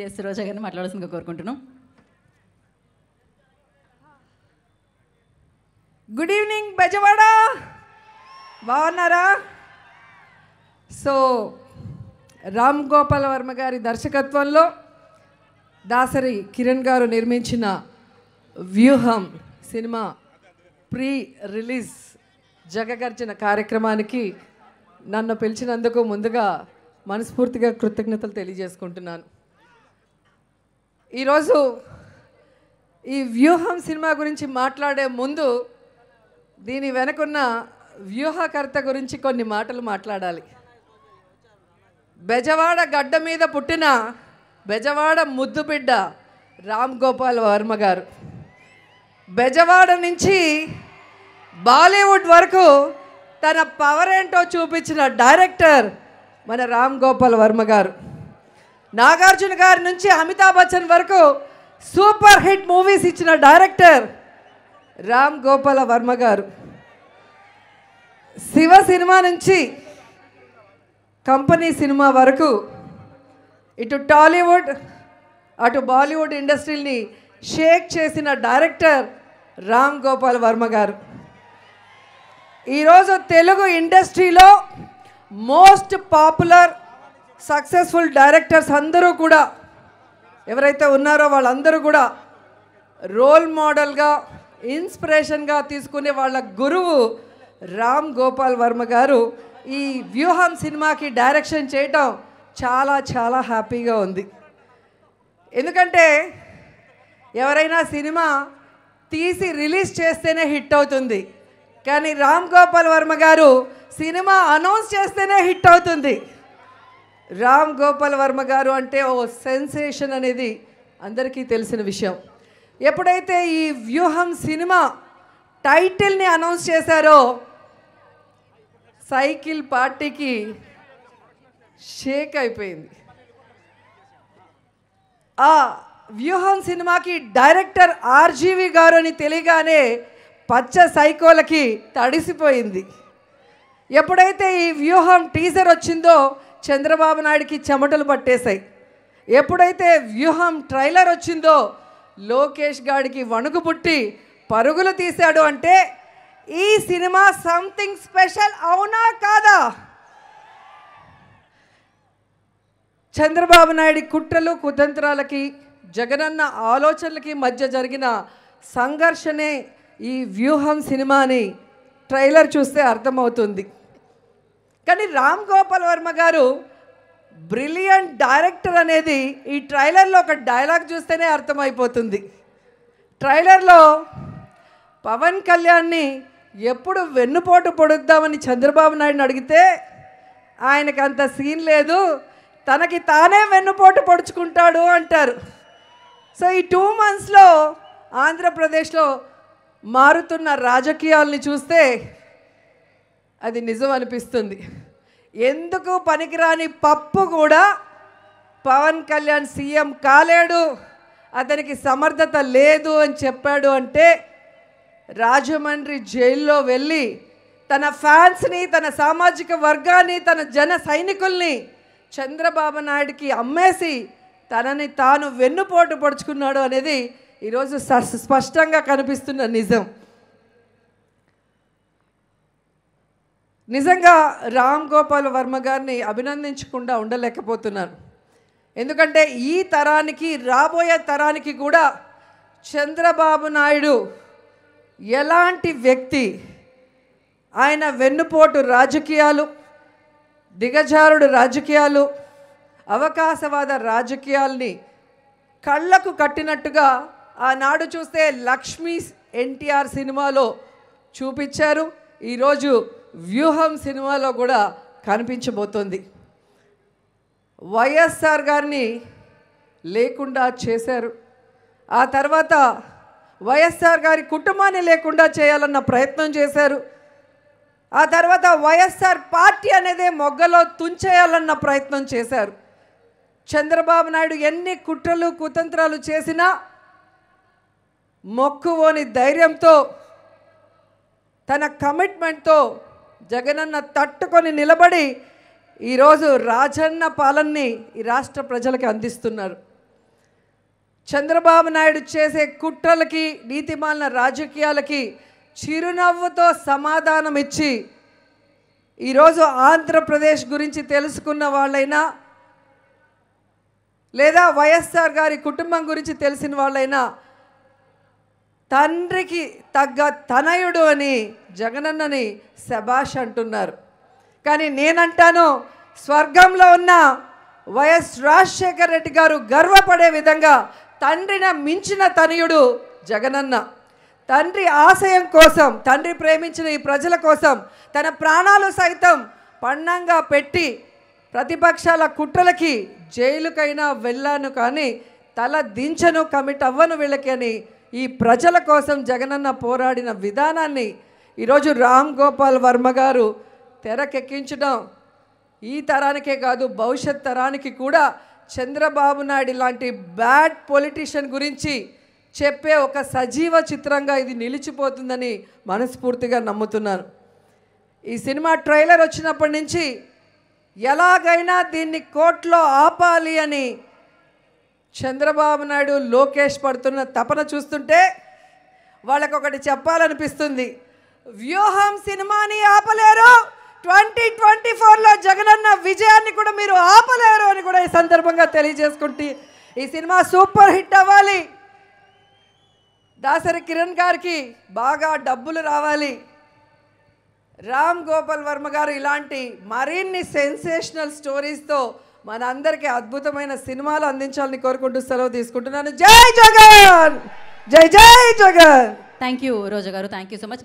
రోజా గారిని మాట్లాడాల్సిందిగా కోరుకుంటున్నాం. గుడ్ ఈవినింగ్ బెజవాడ, బాగున్నారా? సో రామ్ గోపాల్ వర్మ గారి దర్శకత్వంలో దాసరి కిరణ్ గారు నిర్మించిన వ్యూహం సినిమా ప్రీ రిలీజ్ జగగర్జన కార్యక్రమానికి నన్ను పిలిచినందుకు ముందుగా మనస్ఫూర్తిగా కృతజ్ఞతలు తెలియజేసుకుంటున్నాను. ఈరోజు ఈ వ్యూహం సినిమా గురించి మాట్లాడే ముందు దీని వెనకున్న వ్యూహకర్త గురించి కొన్ని మాటలు మాట్లాడాలి. బెజవాడ గడ్డ మీద పుట్టిన బెజవాడ ముద్దుబిడ్డ రామ్ గోపాల్ వర్మ గారు, బెజవాడ నుంచి బాలీవుడ్ వరకు తన పవర్ ఏంటో చూపించిన డైరెక్టర్ మన రామ్ గోపాల్ వర్మ గారు. నాగార్జున గారి నుంచి అమితాబ్ బచ్చన్ వరకు సూపర్ హిట్ మూవీస్ ఇచ్చిన డైరెక్టర్ రామ్ గోపాల్ వర్మ గారు. శివ సినిమా నుంచి కంపెనీ సినిమా వరకు ఇటు టాలీవుడ్ అటు బాలీవుడ్ ఇండస్ట్రీని షేక్ చేసిన డైరెక్టర్ రామ్ గోపాల్ వర్మ గారు. ఈరోజు తెలుగు ఇండస్ట్రీలో మోస్ట్ పాపులర్ సక్సెస్ఫుల్ డైరెక్టర్స్ అందరూ కూడా ఎవరైతే ఉన్నారో వాళ్ళందరూ కూడా రోల్ మోడల్గా ఇన్స్పిరేషన్గా తీసుకునే వాళ్ళ గురువు రామ్ గోపాల్ వర్మ గారు. ఈ వ్యూహం సినిమాకి డైరెక్షన్ చేయటం చాలా చాలా హ్యాపీగా ఉంది. ఎందుకంటే ఎవరైనా సినిమా తీసి రిలీజ్ చేస్తేనే హిట్ అవుతుంది, కానీ రామ్ గోపాల్ వర్మ గారు సినిమా అనౌన్స్ చేస్తేనే హిట్ అవుతుంది. రామ్ గోపాల్ వర్మ గారు అంటే ఓ సెన్సేషన్ అనేది అందరికీ తెలిసిన విషయం. ఎప్పుడైతే ఈ వ్యూహం సినిమా టైటిల్ని అనౌన్స్ చేశారో సైకిల్ పార్టీకి షేక్ అయిపోయింది. ఆ వ్యూహం సినిమాకి డైరెక్టర్ ఆర్జీవి గారు అని తెలియగానే పచ్చ సైకోలకి తడిసిపోయింది. ఎప్పుడైతే ఈ వ్యూహం టీజర్ వచ్చిందో చంద్రబాబు నాయుడికి చెమటలు పట్టేశాయి. ఎప్పుడైతే వ్యూహం ట్రైలర్ వచ్చిందో లోకేష్ గాడికి వణుకు పుట్టి పరుగులు తీశాడు. అంటే ఈ సినిమా సంథింగ్ స్పెషల్ అవునా కాదా? చంద్రబాబు నాయుడి కుట్రలు కుతంత్రాలకి జగనన్న ఆలోచనలకి మధ్య జరిగిన సంఘర్షణే ఈ వ్యూహం సినిమాని ట్రైలర్ చూస్తే అర్థమవుతుంది. కానీ రామ్ గోపాల్ వర్మ గారు బ్రిలియంట్ డైరెక్టర్ అనేది ఈ ట్రైలర్లో ఒక డైలాగ్ చూస్తేనే అర్థమైపోతుంది. ట్రైలర్లో పవన్ కళ్యాణ్ని ఎప్పుడు వెన్నుపోటు పొడుద్దామని చంద్రబాబు నాయుడిని అడిగితే ఆయనకు అంత సీన్ లేదు, తనకి తానే వెన్నుపోటు పొడుచుకుంటాడు అంటారు. సో ఈ 2 monthsలో ఆంధ్రప్రదేశ్లో మారుతున్న రాజకీయాల్ని చూస్తే అది నిజం అనిపిస్తుంది. ఎందుకు పనికిరాని పప్పు కూడా పవన్ కళ్యాణ్ సీఎం కాలేడు, అతనికి సమర్థత లేదు అని చెప్పాడు. అంటే రాజమండ్రి జైల్లో వెళ్ళి తన ఫ్యాన్స్ని, తన సామాజిక వర్గాన్ని, తన జన సైనికుల్ని చంద్రబాబు నాయుడికి అమ్మేసి తనని తాను వెన్నుపోటు పొడుచుకున్నాడు అనేది ఈరోజు స్పష్టంగా కనిపిస్తున్న నిజం. నిజంగా రామ్ గోపాల్ వర్మ గారిని అభినందించకుండా ఉండలేకపోతున్నాను. ఎందుకంటే ఈ తరానికి, రాబోయే తరానికి కూడా చంద్రబాబు నాయుడు ఎలాంటి వ్యక్తి, ఆయన వెన్నుపోటు రాజకీయాలు, దిగజారుడు రాజకీయాలు, అవకాశవాద రాజకీయాల్ని కళ్ళకు కట్టినట్టుగా ఆనాడు చూస్తే లక్ష్మీ ఎన్టీఆర్ సినిమాలో చూపించారు. ఈరోజు వ్యూహం సినిమాలో కూడా కనిపించబోతోంది. వైఎస్ఆర్ గారిని లేకుండా చేశారు. ఆ తర్వాత వైఎస్ఆర్ గారి కుటుంబాన్ని లేకుండా చేయాలన్న ప్రయత్నం చేశారు. ఆ తర్వాత వైఎస్ఆర్ పార్టీ అనేదే మొగ్గలో తుంచేయాలన్న ప్రయత్నం చేశారు. చంద్రబాబు నాయుడు ఎన్ని కుట్రలు కుతంత్రాలు చేసినా మొక్కువోని ధైర్యంతో, తన కమిట్మెంట్తో జగనన్న తట్టుకొని నిలబడి ఈరోజు రాజన్న పాలనని ఈ రాష్ట్ర ప్రజలకు అందిస్తున్నారు. చంద్రబాబు నాయుడు చేసే కుట్రలకి నీతిమాలిన రాజకీయాలకి చిరునవ్వుతో సమాధానం ఇచ్చి ఈరోజు ఆంధ్రప్రదేశ్ గురించి తెలుసుకున్న వాళ్ళైనా లేదా వైఎస్ఆర్ గారి కుటుంబం గురించి తెలిసిన వాళ్ళైనా తండ్రికి తగ్గ తనయుడు అని జగనన్నని శభాష్ అంటున్నారు. కానీ నేనంటాను, స్వర్గంలో ఉన్న వైఎస్ రాజశేఖర రెడ్డి గారు గర్వపడే విధంగా తండ్రిని మించిన తనయుడు జగనన్న. తండ్రి ఆశయం కోసం, తండ్రి ప్రేమించిన ఈ ప్రజల కోసం తన ప్రాణాలు సైతం పణంగా పెట్టి ప్రతిపక్షాల కుట్రలకి జైలుకైనా వెళ్ళాను కానీ తల దించను, కమిట్ అవ్వను వీళ్ళకి అని ఈ ప్రజల కోసం జగనన్న పోరాడిన విధానాన్ని ఈరోజు రామ్ గోపాల్ వర్మ గారు తెరకెక్కించడం ఈ తరానికే కాదు భవిష్యత్ తరానికి కూడా చంద్రబాబు నాయుడు లాంటి బ్యాడ్ పొలిటీషియన్ గురించి చెప్పే ఒక సజీవ చిత్రంగా ఇది నిలిచిపోతుందని మనస్ఫూర్తిగా నమ్ముతున్నాను. ఈ సినిమా ట్రైలర్ వచ్చినప్పటి నుంచి ఎలాగైనా దీన్ని కోర్టులో ఆపాలి అని చంద్రబాబు నాయుడు లోకేష్ పడుతున్న తపన చూస్తుంటే వాళ్ళకొకటి చెప్పాలనిపిస్తుంది. వ్యూహం సినిమాని ఆపలేరు, 2024లో జగనన్న విజయాన్ని కూడా మీరు ఆపలేరు అని కూడా ఈ సందర్భంగా తెలియజేసుకుంటే ఈ సినిమా సూపర్ హిట్ అవ్వాలి, దాసరి కిరణ్ గారికి బాగా డబ్బులు రావాలి, రామ్ గోపాల్ వర్మ గారు ఇలాంటి మరిన్ని సెన్సేషనల్ స్టోరీస్తో మన అందరికీ అద్భుతమైన సినిమాలు అందించాలని కోరుకుంటూ సెలవు తీసుకుంటున్నాను. జై జగన్, జై జై జగన్. థ్యాంక్ యూ రోజా గారు, థ్యాంక్ యూ సో మచ్.